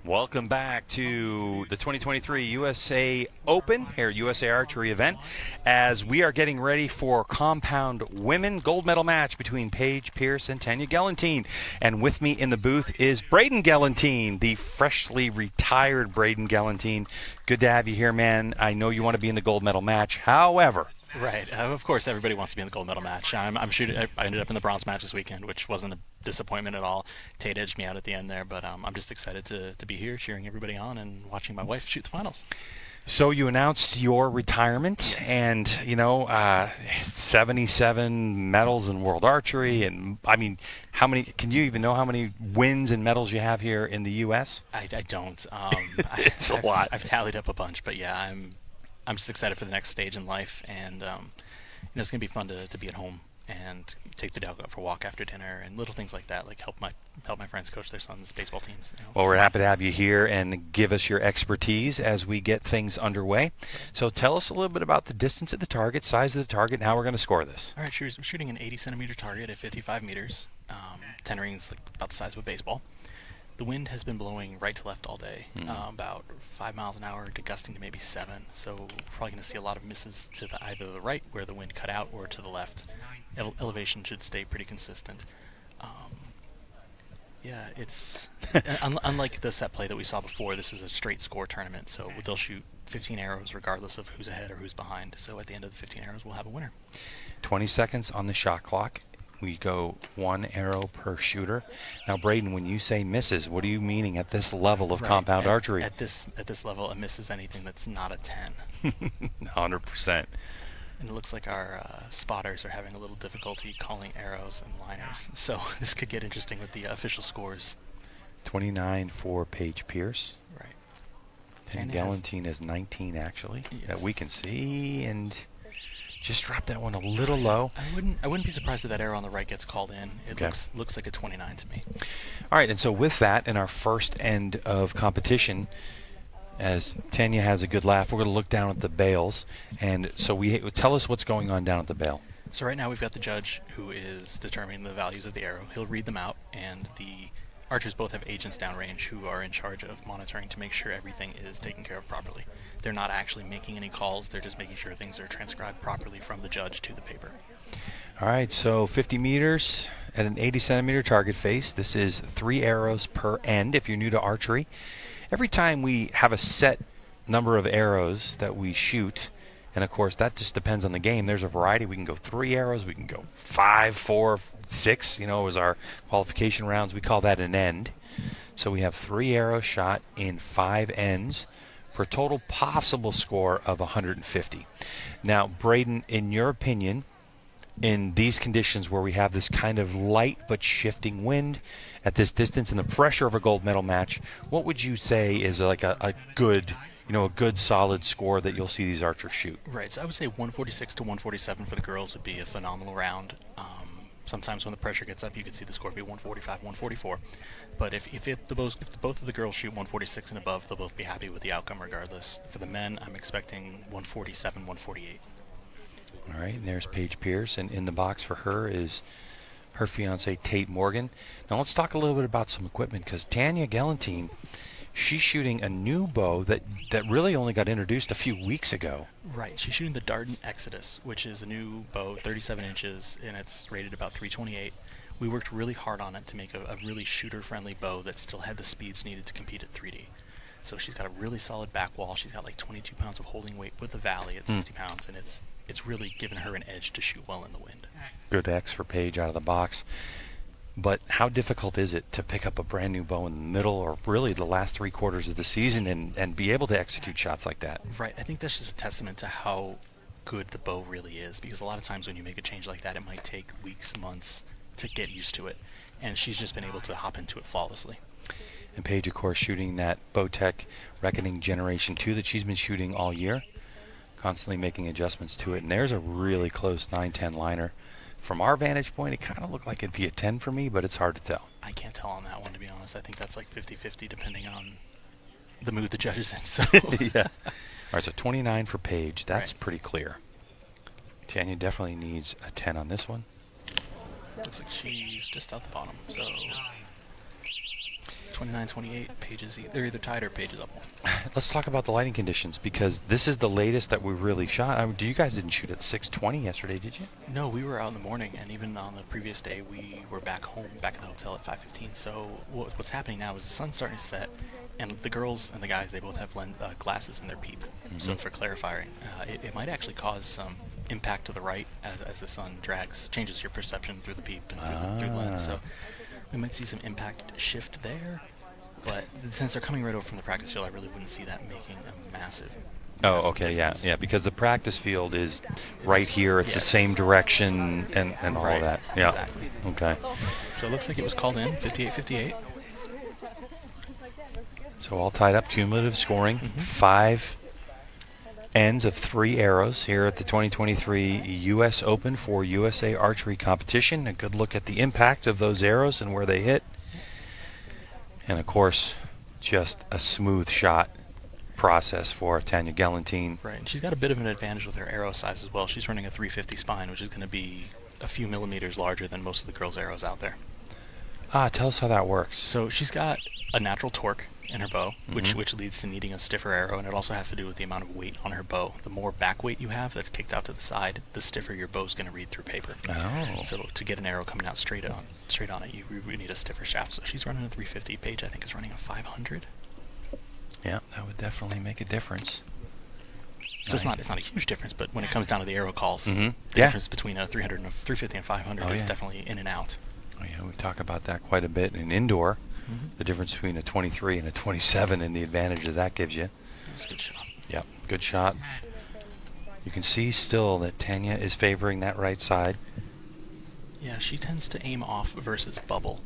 Welcome back to the 2023 USA Open here at USA Archery event as we are getting ready for compound women gold medal match between Paige Pearce and Tanja Gellenthien. And with me in the booth is Braden Gellenthien, the freshly retired Braden Gellenthien. Good to have you here, man. I know you want to be in the gold medal match. However, right. Of course, everybody wants to be in the gold medal match. I'm shooting. I ended up in the bronze match this weekend, which wasn't a disappointment at all. Tate edged me out at the end there, but I'm just excited to be here, cheering everybody on, and watching my wife shoot the finals. So you announced your retirement, and 77 medals in world archery, and I mean, how many? Can you even know how many wins and medals you have here in the U.S.? I don't. It's a lot. I've tallied up a bunch, but yeah, I'm just excited for the next stage in life, and it's gonna be fun to be at home and take the dog out for a walk after dinner and little things like that, like help my friends coach their sons' baseball teams. Well, we're happy to have you here and give us your expertise as we get things underway. So tell us a little bit about the distance of the target, size of the target, and how we're going to score this. All right, we're shooting an 80-centimeter target at 55 meters. 10 rings, like about the size of a baseball. The wind has been blowing right to left all day, about 5 miles an hour to gusting to maybe 7. So we're probably going to see a lot of misses to either the right, where the wind cut out, or to the left. Elevation should stay pretty consistent. It's unlike the set play that we saw before. This is a straight score tournament, so they'll shoot 15 arrows regardless of who's ahead or who's behind. So at the end of the 15 arrows, we'll have a winner. 20 seconds on the shot clock. We go 1 arrow per shooter. Now, Braden, when you say misses, what are you meaning at this level of compound archery? At this level, a miss is anything that's not a 10. 100%. And it looks like our spotters are having a little difficulty calling arrows and liners. So this could get interesting with the official scores. 29 for Paige Pearce. Right. Tanja Gellenthien is 19, actually, that we can see. And just drop that one a little low. I wouldn't be surprised if that arrow on the right gets called in. It looks like a 29 to me. All right, and so with that, in our first end of competition, as Tanja has a good laugh, we're going to look down at the bales. And so tell us what's going on down at the bale. So right now we've got the judge who is determining the values of the arrow. He'll read them out, and the archers both have agents downrange who are in charge of monitoring to make sure everything is taken care of properly. They're not actually making any calls. They're just making sure things are transcribed properly from the judge to the paper. All right, so 50 meters at an 80-centimeter target face. This is 3 arrows per end if you're new to archery. Every time we have a set number of arrows that we shoot, and of course that just depends on the game. There's a variety. We can go 3 arrows. We can go 5, 4, 6. As our qualification rounds. We call that an end. So we have 3 arrows shot in 5 ends for a total possible score of 150. Now, Braden, in your opinion, in these conditions where we have this kind of light but shifting wind at this distance and the pressure of a gold medal match, what would you say is like a good, a good solid score that you'll see these archers shoot? Right, so I would say 146 to 147 for the girls would be a phenomenal round. Sometimes when the pressure gets up, you could see the score be 145, 144. But if both of the girls shoot 146 and above, they'll both be happy with the outcome regardless. For the men, I'm expecting 147, 148. All right, and there's Paige Pearce, and in the box for her is her fiance Tate Morgan. Now let's talk a little bit about some equipment, because Tanja Gellenthien, she's shooting a new bow that really only got introduced a few weeks ago. Right, she's shooting the Darden Exodus, which is a new bow, 37 inches, and it's rated about 328. We worked really hard on it to make a really shooter-friendly bow that still had the speeds needed to compete at 3D. So she's got a really solid back wall. She's got like 22 pounds of holding weight with the valley at 60 pounds, and it's really given her an edge to shoot well in the wind. Good X for Paige out of the box. But how difficult is it to pick up a brand new bow in the middle or really the last 3 quarters of the season and be able to execute shots like that? Right. I think that's just a testament to how good the bow really is, because a lot of times when you make a change like that, it might take weeks, months to get used to it. And she's just been able to hop into it flawlessly. And Paige, of course, shooting that Bowtech Reckoning Generation 2 that she's been shooting all year, constantly making adjustments to it. And there's a really close 9-10 liner. From our vantage point, it kind of looked like it'd be a 10 for me, but it's hard to tell. I can't tell on that one, to be honest. I think that's like 50-50 depending on the mood the judge is in. So yeah. All right, so 29 for Paige. That's pretty clear. Tanja definitely needs a 10 on this one. Looks like she's just out the bottom. So 29, 28. Pages they're either tied or Pages up one. Let's talk about the lighting conditions, because this is the latest that we really shot. You guys didn't shoot at 6:20 yesterday, did you? No, we were out in the morning, and even on the previous day, we were back home, back at the hotel at 5:15. So what's happening now is the sun's starting to set, and the girls and the guys, they both have glasses in their peep. So for clarifier, it might actually cause some impact to the right as the sun changes your perception through the peep and through the lens. So we might see some impact shift there, but since they're coming right over from the practice field, I really wouldn't see that making a massive. Oh, okay, difference. Yeah, because the practice field is right here. It's the same direction and all of that. Yeah. Exactly. Okay. So it looks like it was called in 58-58. So all tied up, cumulative scoring, 5 ends of 3 arrows here at the 2023 U.S. Open for USA Archery Competition. A good look at the impact of those arrows and where they hit. And of course, just a smooth shot process for Tanja Gellenthien. Right, and she's got a bit of an advantage with her arrow size as well. She's running a 350 spine, which is going to be a few millimeters larger than most of the girls' arrows out there. Tell us how that works. So she's got a natural torque in her bow, which leads to needing a stiffer arrow, and it also has to do with the amount of weight on her bow. The more back weight you have that's kicked out to the side, the stiffer your bow's going to read through paper. Oh. So to get an arrow coming out straight on it, you need a stiffer shaft. So she's running a 350. Paige, I think, is running a 500. Yeah, that would definitely make a difference. So it's not a huge difference, but when it comes down to the arrow calls, the difference between a 300 and a 350 and 500 is definitely in and out. Oh yeah, we talk about that quite a bit in indoor. The difference between a 23 and a 27 and the advantage that that gives you. That's a good shot. Yep, good shot. You can see still that Tanja is favoring that right side. Yeah, she tends to aim off versus bubble,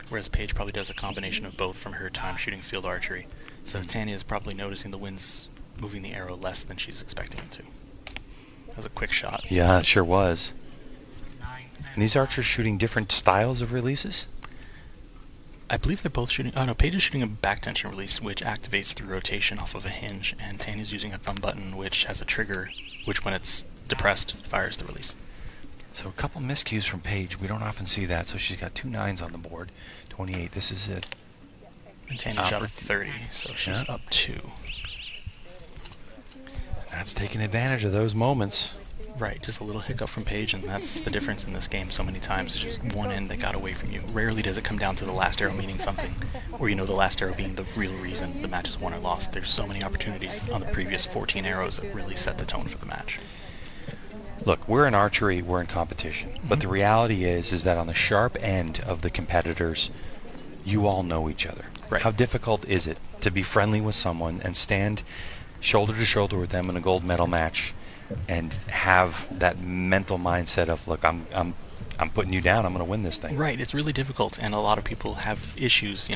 whereas Paige probably does a combination of both from her time shooting field archery. So Tanja is probably noticing the wind's moving the arrow less than she's expecting it to. That was a quick shot. Yeah, it sure was. And these archers shooting different styles of releases? I believe they're both shooting. Oh no, Paige is shooting a back tension release, which activates through rotation off of a hinge, and Tanya's using a thumb button, which has a trigger, which when it's depressed, fires the release. So a couple miscues from Paige. We don't often see that. So she's got 2 9s on the board. 28. This is it. And Tanya shot a 30, so she's up 2. That's taking advantage of those moments. Right, just a little hiccup from Paige, and that's the difference in this game so many times. It's just one end that got away from you. Rarely does it come down to the last arrow meaning something, or the last arrow being the real reason the match is won or lost. There's so many opportunities on the previous 14 arrows that really set the tone for the match. Look, we're in archery, we're in competition, but the reality is that on the sharp end of the competitors, you all know each other. Right. How difficult is it to be friendly with someone and stand shoulder to shoulder with them in a gold medal match and have that mental mindset of, look, I'm putting you down, I'm going to win this thing. Right, it's really difficult, and a lot of people have issues,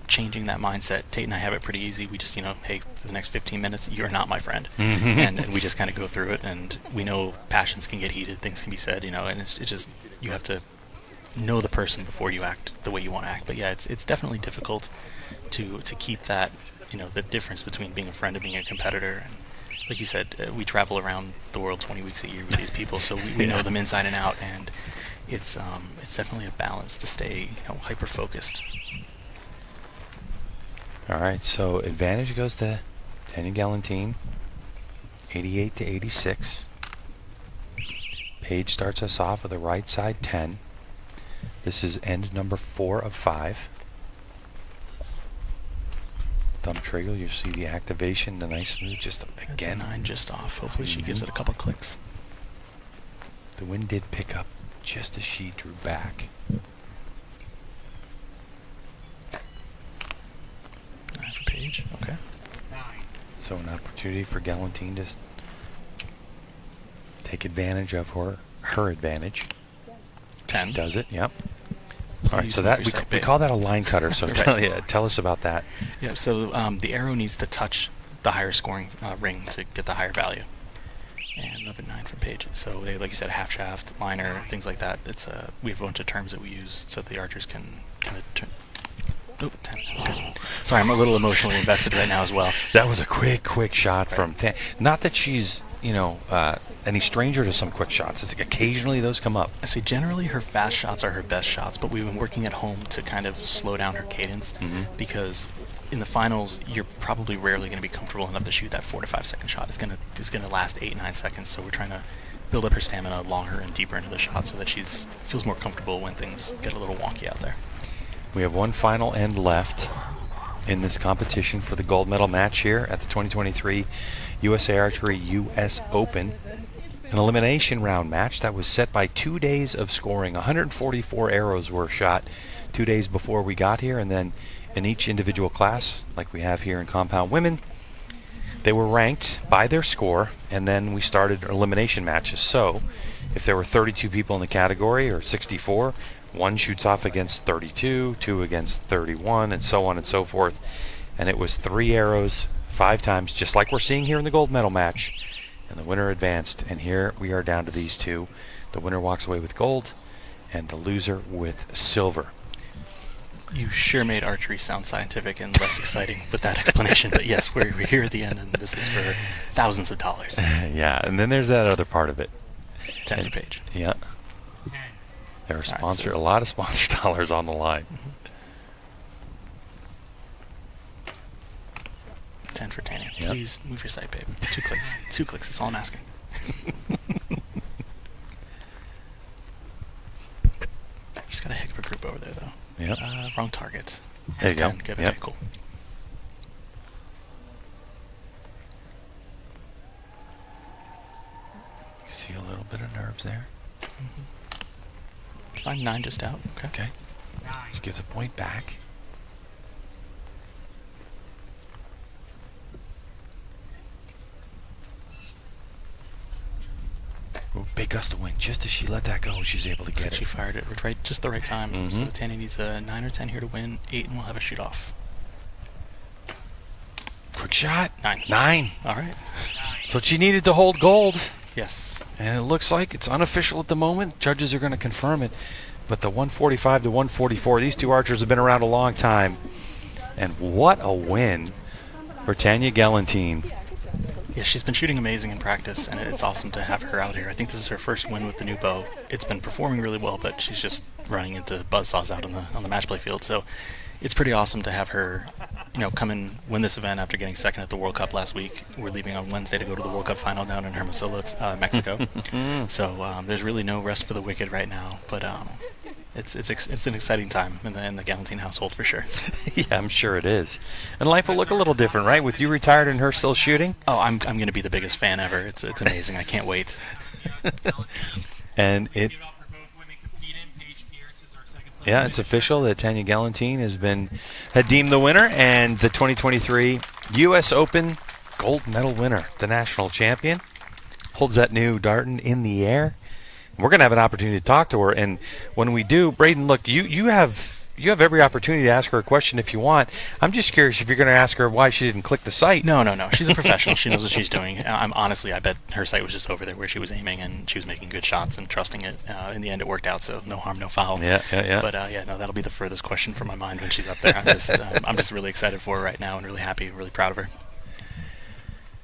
changing that mindset. Tate and I have it pretty easy. We just, hey, for the next 15 minutes, you're not my friend. And we just kind of go through it, and we know passions can get heated, things can be said, and it's just, you have to know the person before you act the way you want to act. But yeah, it's definitely difficult to keep that, the difference between being a friend and being a competitor. And like you said, we travel around the world 20 weeks a year with these people, so we know them inside and out, and it's definitely a balance to stay hyper focused. All right, so advantage goes to Tanja Gellenthien, 88 to 86. Paige starts us off with a right side 10. This is end number 4 of 5. Thumb trigger, you see the activation, the nice move, just again. That's a 9 just off. Hopefully she gives it a couple clicks. The wind did pick up just as she drew back. 9 for Paige, okay. So an opportunity for Gellenthien to take advantage of her advantage. 10. Does it, yep. All right, so that we call that a line cutter. So tell us about that. Yeah, so the arrow needs to touch the higher scoring ring to get the higher value. And another 9 from Paige. So they, like you said, half shaft, liner, things like that. It's we have a bunch of terms that we use so the archers can kind of turn. Oh, 10. Okay. Sorry, I'm a little emotionally invested right now as well. That was a quick shot from Tanja. Not that she's any stranger to some quick shots. It's like occasionally those come up. I say generally her fast shots are her best shots, but we've been working at home to kind of slow down her cadence because in the finals you're probably rarely going to be comfortable enough to shoot that 4 to 5 second shot. It's gonna last 8-9 seconds. So we're trying to build up her stamina longer and deeper into the shot so that she's feels more comfortable when things get a little wonky out there. We have one final end left in this competition for the gold medal match here at the 2023 USA Archery US Open. An elimination round match that was set by 2 days of scoring. 144 arrows were shot 2 days before we got here, and then in each individual class, like we have here in compound women, they were ranked by their score, and then we started elimination matches. So if there were 32 people in the category, or 64, one shoots off against 32, two against 31, and so on and so forth. And it was 3 arrows 5 times, just like we're seeing here in the gold medal match. And the winner advanced, and here we are down to these two. The winner walks away with gold, and the loser with silver. You sure made archery sound scientific and less exciting with that explanation, but yes, we're here at the end, and this is for thousands of dollars. Yeah, and then there's that other part of it. Tanja Paige. Yeah. There are a lot of sponsor dollars on the line. 10 for Tanja. Yep. Please move your sight, babe. 2 clicks. 2 clicks. That's all I'm asking. Just got a heck of a group over there, though. Yep. Wrong target. There you go. Give Yep. it cool. See a little bit of nerves there. Fine, 9 just out. Okay. Just gives a point back. Ooh, big gust of wind. Just as she let that go, she's able to get it. She fired it right, just the right time. So Tanja needs a 9 or 10 here to win. 8, and we'll have a shoot off. Quick shot. 9. 9. All right. That's what she needed to hold gold. Yes. And it looks like it's unofficial at the moment. Judges are going to confirm it. But the 145 to 144, these two archers have been around a long time. And what a win for Tanja Gellenthien. Yeah, she's been shooting amazing in practice, and it's awesome to have her out here. I think this is her first win with the new bow. It's been performing really well, but she's just running into buzzsaws out on the match play field. So it's pretty awesome to have her, come and win this event after getting second at the World Cup last week. We're leaving on Wednesday to go to the World Cup final down in Hermosillo, Mexico. So there's really no rest for the wicked right now, but it's an exciting time in the Gellenthien household for sure. Yeah, I'm sure it is. And life will look a little different, right? With you retired and her still shooting? Oh, I'm going to be the biggest fan ever. It's amazing. I can't wait. And yeah, it's official that Tanja Gellenthien had deemed the winner, and the 2023 U.S. Open gold medal winner, the national champion, holds that new Darton in the air. We're going to have an opportunity to talk to her, and when we do, Braden, look, you have every opportunity to ask her a question if you want. I'm just curious if you're going to ask her why she didn't click the sight. No. She's a professional. She knows what she's doing. I bet her sight was just over there where she was aiming, and she was making good shots and trusting it. In the end, it worked out, so no harm, no foul. Yeah. But that'll be the furthest question from my mind when she's up there. I'm just really excited for her right now and really happy, really proud of her.